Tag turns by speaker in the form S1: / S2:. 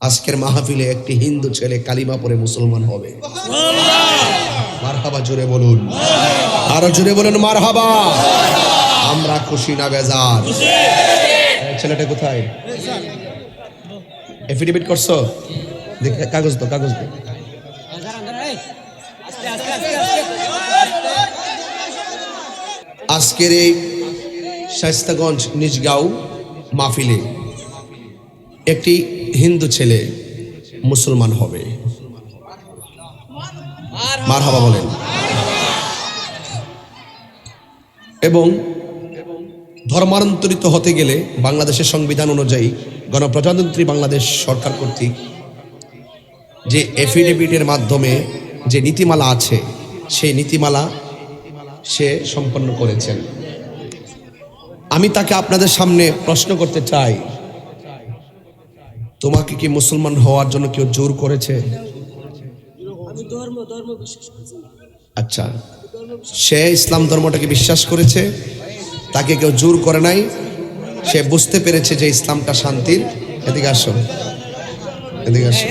S1: আজকের মাহফিলে একটি হিন্দু ছেলে কালিমা পড়ে মুসলমান হবে। মারহাবা জোরে বলুন, আরো জোরে বলুন মারহাবা। আমরা খুশি না বেজার? ছেলেটা কোথায়? এফিডেভিট করছো? কাগজ দো, কাগজ দো। আজকের এই শায়েস্তাগঞ্জ নিজগাঁও মাহফিলে একটি হিন্দু ছেলে মুসলমান হবে। মারহাবা বলেন। এবং ধর্মান্তরিত হতে গেলে বাংলাদেশের সংবিধান অনুযায়ী গণপ্রজাতন্ত্রী বাংলাদেশ সরকার কর্তৃক যে এফিডেভিটের মাধ্যমে যে নীতিমালা আছে, সেই নীতিমালা সে সম্পন্ন করেছেন। আমি তাকে আপনাদের সামনে প্রশ্ন করতে চাই, তোমাকে কি মুসলমান হওয়ার জন্য কেউ জোর করেছে? আচ্ছা, সে ইসলাম ধর্মটাকে বিশ্বাস করেছে, তাকে কেউ জোর করে নাই। সে বুঝতে পেরেছে যে ইসলামটা শান্তির। এদিকে আসো, এদিকে আসো।